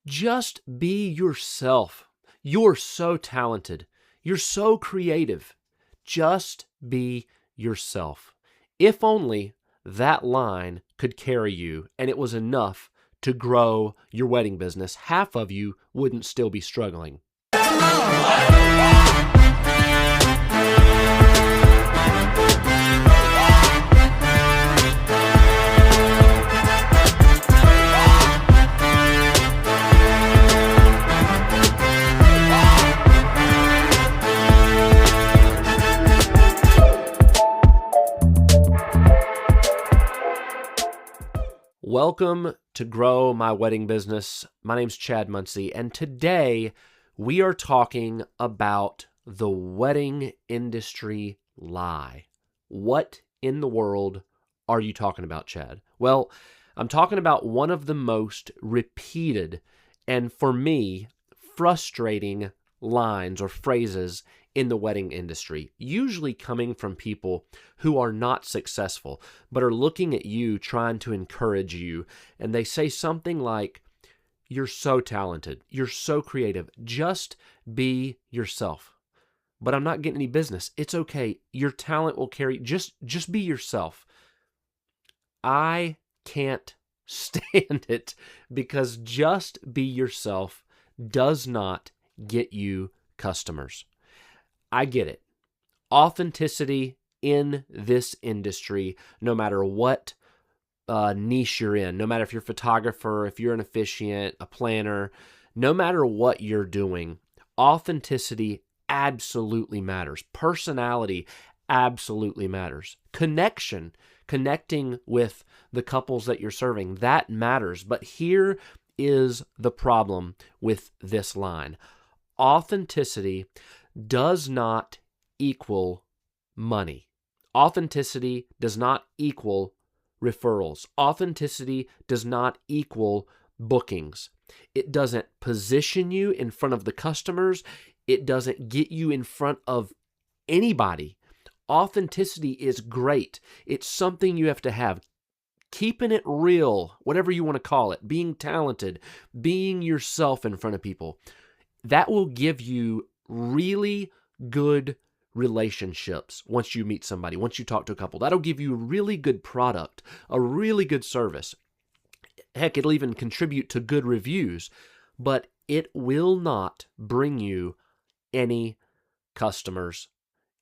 Just be yourself. You're so talented. You're so creative. Just be yourself. If only that line could carry you and it was enough to grow your wedding business, half of you wouldn't still be struggling. Welcome to Grow My Wedding Business. My name's Chad Muncie, and today we are talking about the wedding industry lie. What in the world are you talking about, Chad? Well, I'm talking about one of the most repeated and, for me, frustrating lines or phrases in the wedding industry, usually coming from people who are not successful, but are looking at you, trying to encourage you, and they say something like, "You're so talented, you're so creative, just be yourself." But I'm not getting any business. It's okay. Your talent will carry, just be yourself. I can't stand it because just be yourself does not get you customers. I get it. Authenticity in this industry, no matter what niche you're in, no matter if you're a photographer, if you're an officiant, a planner, no matter what you're doing, authenticity absolutely matters. Personality absolutely matters. Connecting with the couples that you're serving, that matters. But here is the problem with this line. Authenticity does not equal money. Authenticity does not equal referrals. Authenticity does not equal bookings. It doesn't position you in front of the customers. It doesn't get you in front of anybody. Authenticity is great. It's something you have to have. Keeping it real, whatever you want to call it, being talented, being yourself in front of people, that will give you really good relationships once you meet somebody, once you talk to a couple. That'll give you a really good product, a really good service. Heck, it'll even contribute to good reviews, but it will not bring you any customers,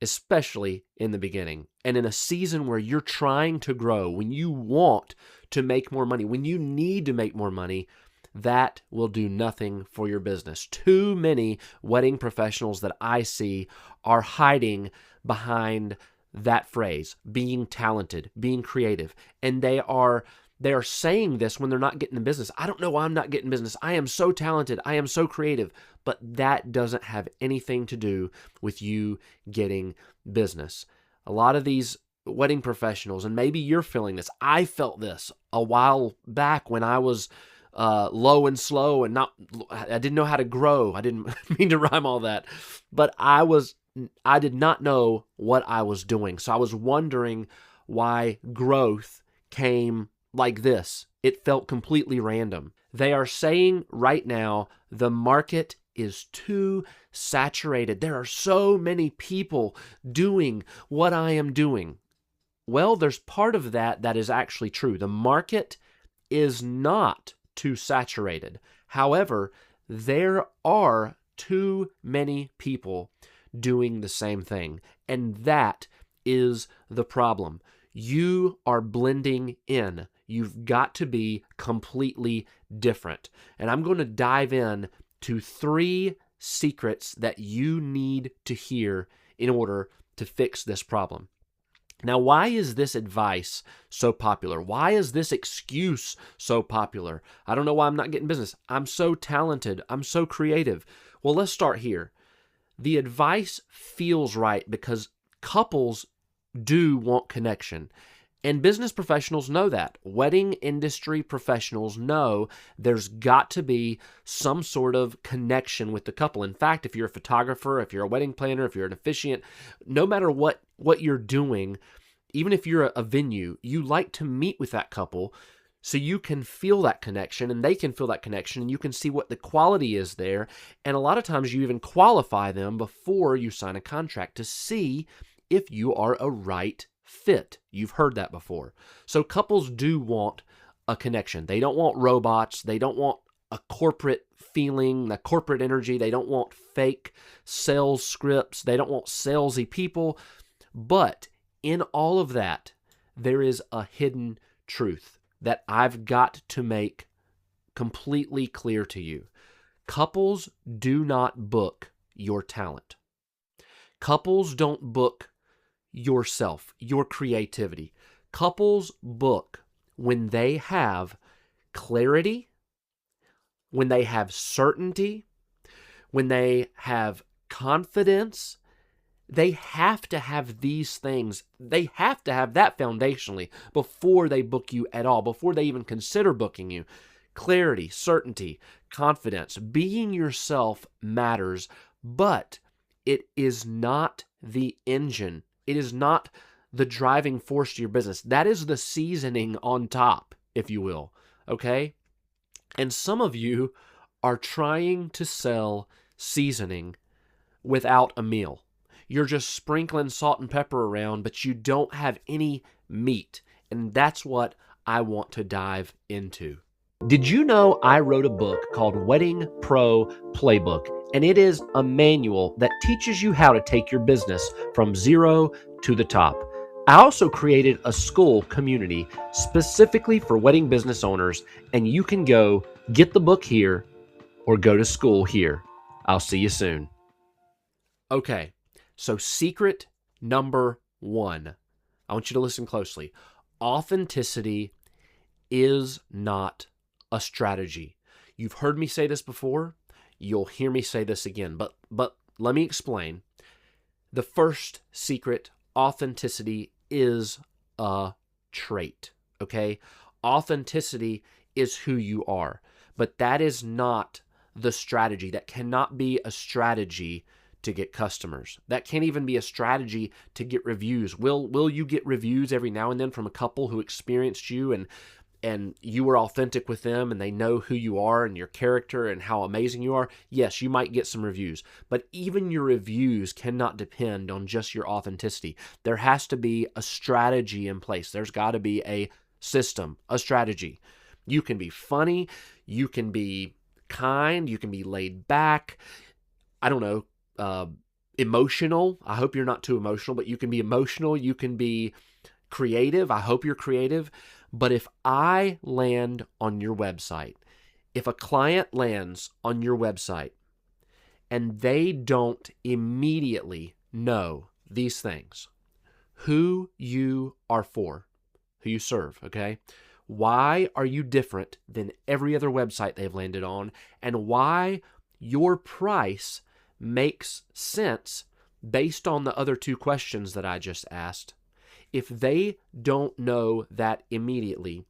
especially in the beginning. And in a season where you're trying to grow, when you want to make more money, when you need to make more money, that will do nothing for your business. Too many wedding professionals that I see are hiding behind that phrase, being talented, being creative. And they are saying this when they're not getting the business. I don't know why I'm not getting business. I am so talented. I am so creative. But that doesn't have anything to do with you getting business. A lot of these wedding professionals, and maybe you're feeling this. I felt this a while back when I was low and slow and I didn't know how to grow. I didn't mean to rhyme all that, but I did not know what I was doing. So I was wondering why growth came like this. It felt completely random. They are saying right now, the market is too saturated. There are so many people doing what I am doing. Well, there's part of that is actually true. The market is not too saturated. However, there are too many people doing the same thing, and that is the problem. You are blending in. You've got to be completely different. And I'm going to dive in to 3 secrets that you need to hear in order to fix this problem. Now, why is this advice so popular? Why is this excuse so popular? I don't know why I'm not getting business. I'm so talented. I'm so creative. Well, let's start here. The advice feels right because couples do want connection. And business professionals know that. Wedding industry professionals know there's got to be some sort of connection with the couple. In fact, if you're a photographer, if you're a wedding planner, if you're an officiant, no matter what you're doing, even if you're a venue, you like to meet with that couple So you can feel that connection and they can feel that connection and you can see what the quality is there. And a lot of times you even qualify them before you sign a contract to see if you are a right fit. You've heard that before. So couples do want a connection. They don't want robots. They don't want a corporate feeling, the corporate energy. They don't want fake sales scripts. They don't want salesy people. But in all of that, there is a hidden truth that I've got to make completely clear to you. Couples do not book your talent. Couples don't book yourself, your creativity. Couples book when they have clarity, when they have certainty, when they have confidence. They have to have these things. They have to have that foundationally before they book you at all, before they even consider booking you. Clarity, certainty, confidence. Being yourself matters, but it is not the engine. It is not the driving force to your business. That is the seasoning on top, if you will, okay? And some of you are trying to sell seasoning without a meal. You're just sprinkling salt and pepper around, but you don't have any meat. And that's what I want to dive into. Did you know I wrote a book called Wedding Pro Playbook? And it is a manual that teaches you how to take your business from zero to the top. I also created a school community specifically for wedding business owners, and you can go get the book here or go to school here. I'll see you soon. Okay. So secret number 1, I want you to listen closely. Authenticity is not a strategy. You've heard me say this before. You'll hear me say this again, but let me explain. The first secret, authenticity is a trait, okay? Authenticity is who you are, but that is not the strategy. That cannot be a strategy to get customers. That can't even be a strategy to get reviews. Will you get reviews every now and then from a couple who experienced you and you were authentic with them and they know who you are and your character and how amazing you are? Yes, you might get some reviews, but even your reviews cannot depend on just your authenticity. There has to be a strategy in place. There's got to be a system, a strategy. You can be funny, you can be kind, you can be laid back. I don't know, emotional. I hope you're not too emotional, but you can be emotional. You can be creative. I hope you're creative. But if I land on your website, if a client lands on your website and they don't immediately know these things, who you are for, who you serve, okay? Why are you different than every other website they've landed on? And why your price makes sense based on the other 2 questions that I just asked. If they don't know that immediately,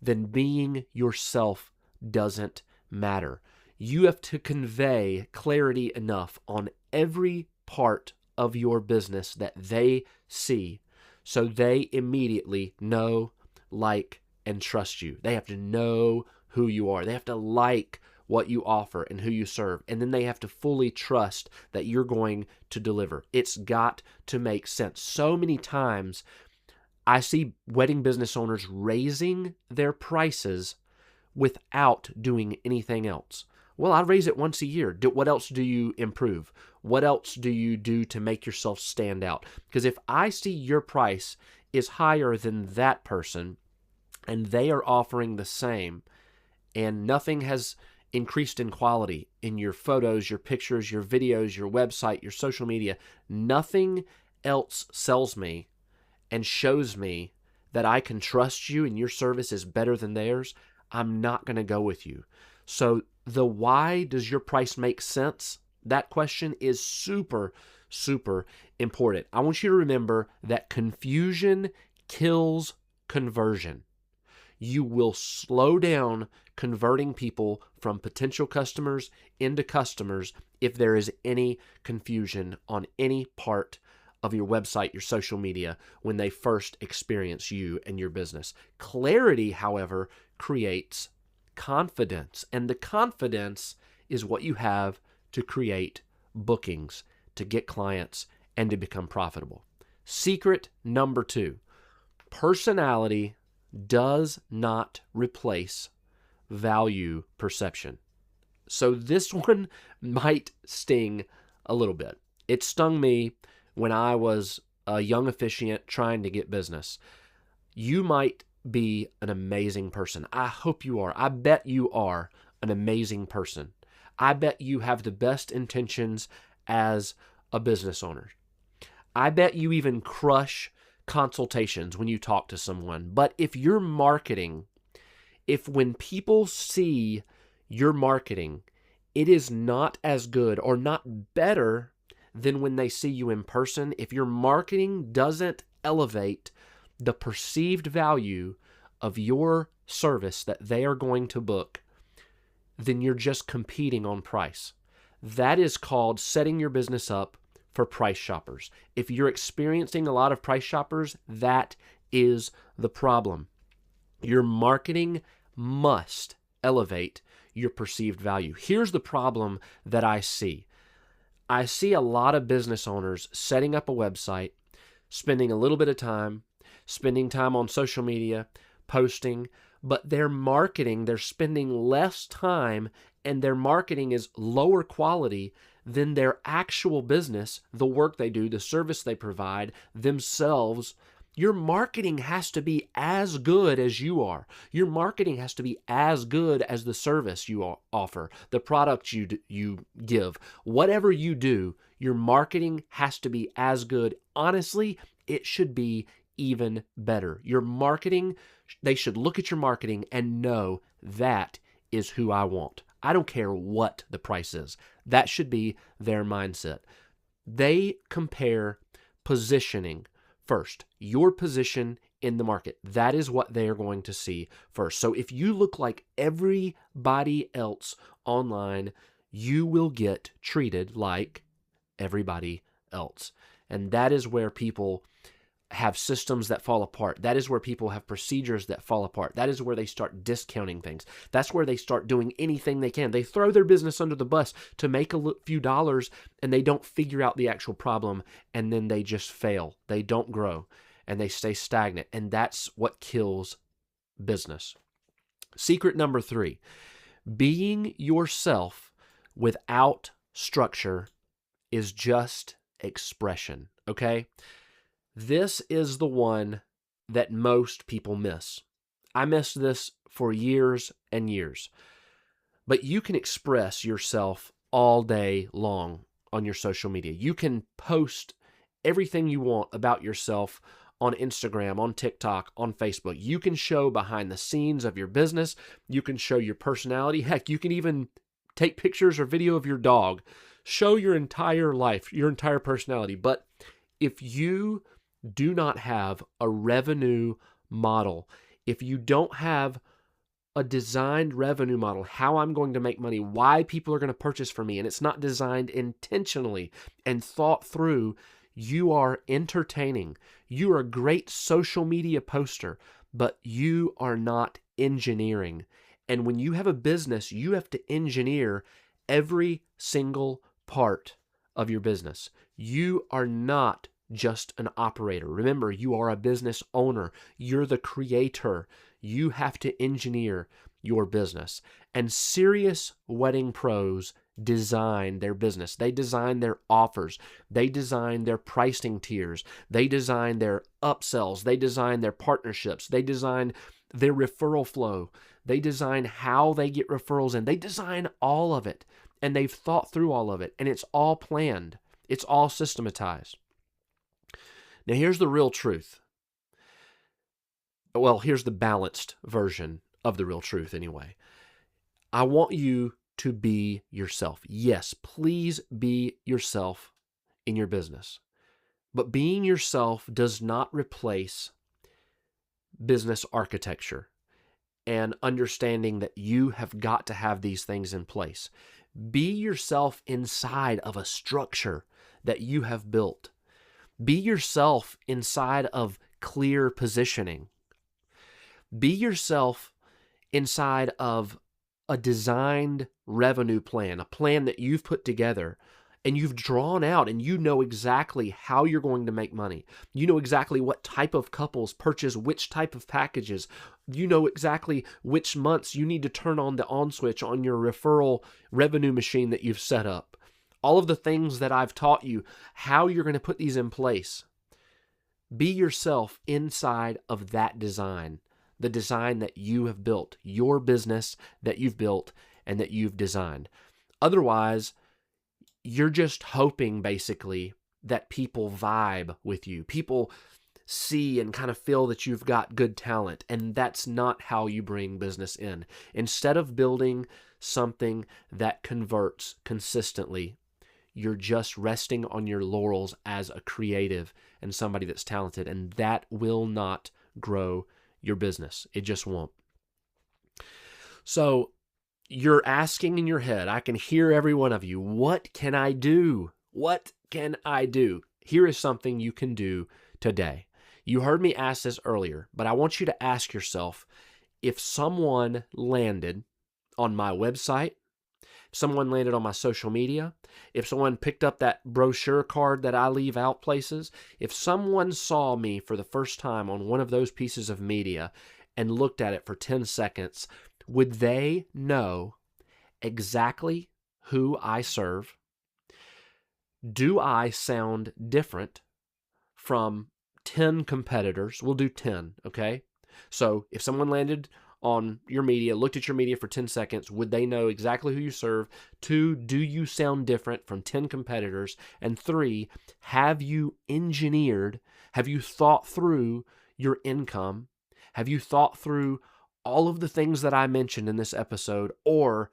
then being yourself doesn't matter. You have to convey clarity enough on every part of your business that they see so they immediately know, like, and trust you. They have to know who you are. They have to like what you offer and who you serve. And then they have to fully trust that you're going to deliver. It's got to make sense. So many times I see wedding business owners raising their prices without doing anything else. Well, I raise it once a year. What else do you improve? What else do you do to make yourself stand out? Because if I see your price is higher than that person and they are offering the same and nothing has increased in quality in your photos, your pictures, your videos, your website, your social media, nothing else sells me and shows me that I can trust you and your service is better than theirs, I'm not going to go with you. So the why does your price make sense? That question is super, super important. I want you to remember that confusion kills conversion. You will slow down converting people from potential customers into customers if there is any confusion on any part of your website, your social media, when they first experience you and your business. Clarity, however, creates confidence, and the confidence is what you have to create bookings, to get clients, and to become profitable. Secret number 2, personality does not replace value perception. So this one might sting a little bit. It stung me when I was a young officiant trying to get business. You might be an amazing person. I hope you are. I bet you are an amazing person. I bet you have the best intentions as a business owner. I bet you even crush consultations when you talk to someone. But if your marketing, if when people see your marketing, it is not as good or not better than when they see you in person, if your marketing doesn't elevate the perceived value of your service that they are going to book, then you're just competing on price. That is called setting your business up for price shoppers. If you're experiencing a lot of price shoppers, that is the problem. Your marketing must elevate your perceived value. Here's the problem that I see. I see a lot of business owners setting up a website, spending a little bit of time, spending time on social media, posting, but their marketing, they're spending less time and their marketing is lower quality than their actual business, the work they do, the service they provide themselves. Your marketing has to be as good as you are. Your marketing has to be as good as the service you offer, the product you give. Whatever you do, your marketing has to be as good. Honestly, it should be even better. Your marketing, they should look at your marketing and know that is who I want. I don't care what the price is. That should be their mindset. They compare positioning first, your position in the market. That is what they are going to see first. So if you look like everybody else online, you will get treated like everybody else. And that is where people have systems that fall apart. That is where people have procedures that fall apart. That is where they start discounting things. That's where they start doing anything they can. They throw their business under the bus to make a few dollars, and they don't figure out the actual problem, and then they just fail. They don't grow, and they stay stagnant, and that's what kills business. Secret number 3, being yourself without structure is just expression, okay? This is the one that most people miss. I missed this for years and years. But you can express yourself all day long on your social media. You can post everything you want about yourself on Instagram, on TikTok, on Facebook. You can show behind the scenes of your business. You can show your personality. Heck, you can even take pictures or video of your dog. Show your entire life, your entire personality. But if you do not have a revenue model, if you don't have a designed revenue model, how I'm going to make money, why people are going to purchase from me, and it's not designed intentionally and thought through, you are entertaining. You are a great social media poster, but you are not engineering. And when you have a business, you have to engineer every single part of your business. You are not just an operator. Remember, you are a business owner. You're the creator. You have to engineer your business. And serious wedding pros design their business. They design their offers. They design their pricing tiers. They design their upsells. They design their partnerships. They design their referral flow. They design how they get referrals in. They design all of it. And they've thought through all of it. And it's all planned. It's all systematized. Now, here's the real truth. Well, here's the balanced version of the real truth anyway. I want you to be yourself. Yes, please be yourself in your business. But being yourself does not replace business architecture and understanding that you have got to have these things in place. Be yourself inside of a structure that you have built. Be yourself inside of clear positioning. Be yourself inside of a designed revenue plan, a plan that you've put together and you've drawn out, and you know exactly how you're going to make money. You know exactly what type of couples purchase which type of packages. You know exactly which months you need to turn on the on switch on your referral revenue machine that you've set up. All of the things that I've taught you, how you're going to put these in place. Be yourself inside of that design, the design that you have built, your business that you've built and that you've designed. Otherwise, you're just hoping basically that people vibe with you. People see and kind of feel that you've got good talent, and that's not how you bring business in. Instead of building something that converts consistently, you're just resting on your laurels as a creative and somebody that's talented, and that will not grow your business. It just won't. So you're asking in your head, I can hear every one of you, what can I do? What can I do? Here is something you can do today. You heard me ask this earlier, but I want you to ask yourself, if someone landed on my website, if someone landed on my social media, if someone picked up that brochure card that I leave out places, if someone saw me for the first time on one of those pieces of media and looked at it for 10 seconds, would they know exactly who I serve? Do I sound different from 10 competitors? We'll do 10, okay? So if someone landed on your media, looked at your media for 10 seconds, would they know exactly who you serve? 2, do you sound different from 10 competitors? And 3, have you thought through your income? Have you thought through all of the things that I mentioned in this episode, or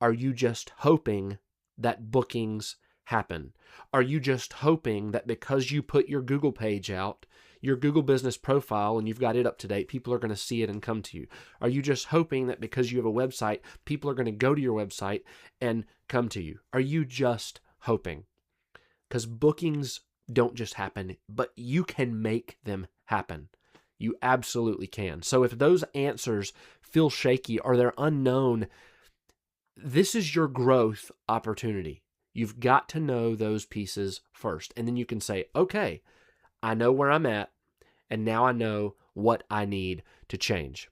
are you just hoping that bookings happen? Are you just hoping that because you put your Google page out, your Google business profile, and you've got it up to date, people are going to see it and come to you? Are you just hoping that because you have a website, people are going to go to your website and come to you? Are you just hoping? Because bookings don't just happen, but you can make them happen. You absolutely can. So if those answers feel shaky or they're unknown, this is your growth opportunity. You've got to know those pieces first. And then you can say, okay, I know where I'm at, and now I know what I need to change.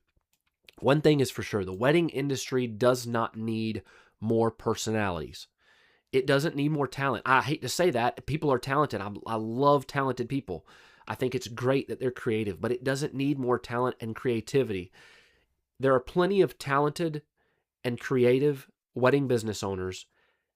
One thing is for sure, the wedding industry does not need more personalities. It doesn't need more talent. I hate to say that. People are talented. I love talented people. I think it's great that they're creative, but it doesn't need more talent and creativity. There are plenty of talented and creative wedding business owners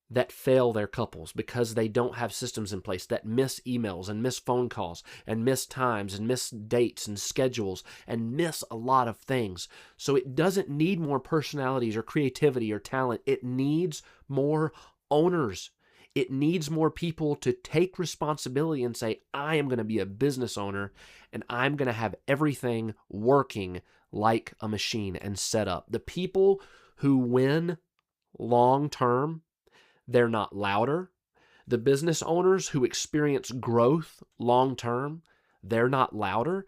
that fail their couples because they don't have systems in place, that miss emails and miss phone calls and miss times and miss dates and schedules and miss a lot of things. So it doesn't need more personalities or creativity or talent. It needs more owners. It needs more people to take responsibility and say, I am going to be a business owner and I'm going to have everything working like a machine and set up. The people who win long term, they're not louder. The business owners who experience growth long term, they're not louder.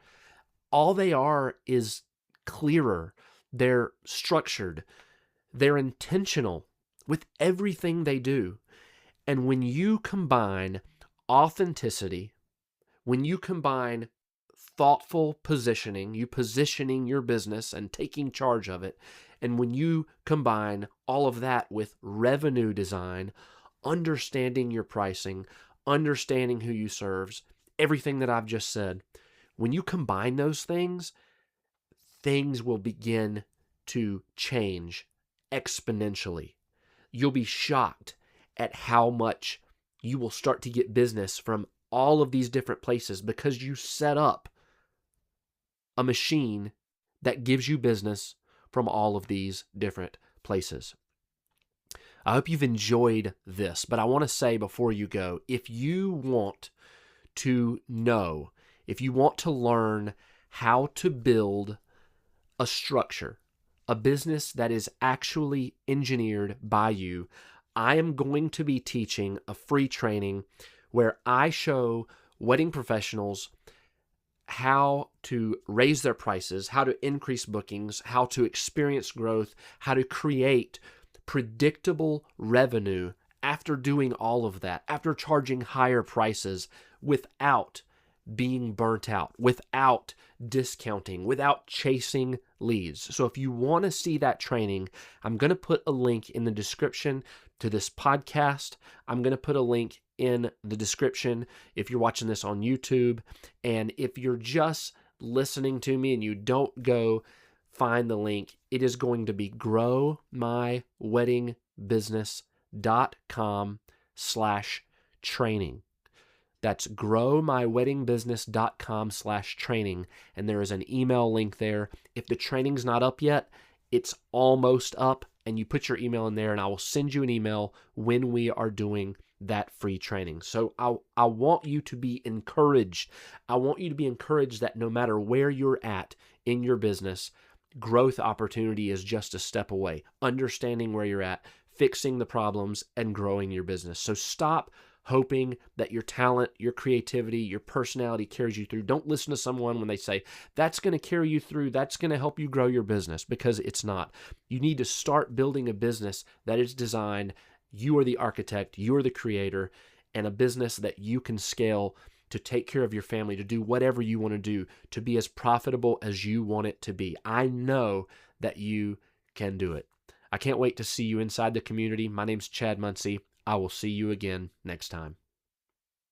All they are is clearer. They're structured. They're intentional with everything they do. And when you combine authenticity, when you combine thoughtful positioning, you positioning your business and taking charge of it, and when you combine all of that with revenue design, understanding your pricing, understanding who you serve, everything that I've just said, when you combine those things, things will begin to change exponentially. You'll be shocked at how much you will start to get business from all of these different places because you set up a machine that gives you business from all of these different places. I hope you've enjoyed this, but I want to say before you go, if you want to know, if you want to learn how to build a structure, a business that is actually engineered by you, I am going to be teaching a free training where I show wedding professionals how to raise their prices, how to increase bookings, how to experience growth, how to create predictable revenue after doing all of that, after charging higher prices without being burnt out, without discounting, without chasing leads. So if you want to see that training, I'm going to put a link in the description to this podcast. I'm going to put a link in the description if you're watching this on YouTube. And if you're just listening to me and you don't go find the link, it is going to be growmyweddingbusiness.com/training. That's growmyweddingbusiness.com/training. And there is an email link there. If the training's not up yet, it's almost up, and you put your email in there and I will send you an email when we are doing that free training. So I want you to be encouraged. I want you to be encouraged that no matter where you're at in your business, growth opportunity is just a step away. Understanding where you're at, fixing the problems, and growing your business. So stop hoping that your talent, your creativity, your personality carries you through. Don't listen to someone when they say, that's going to carry you through, that's going to help you grow your business, because it's not. You need to start building a business that is designed. You are the architect, you are the creator, and a business that you can scale to take care of your family, to do whatever you want to do, to be as profitable as you want it to be. I know that you can do it. I can't wait to see you inside the community. My name's Chad Munsey. I will see you again next time.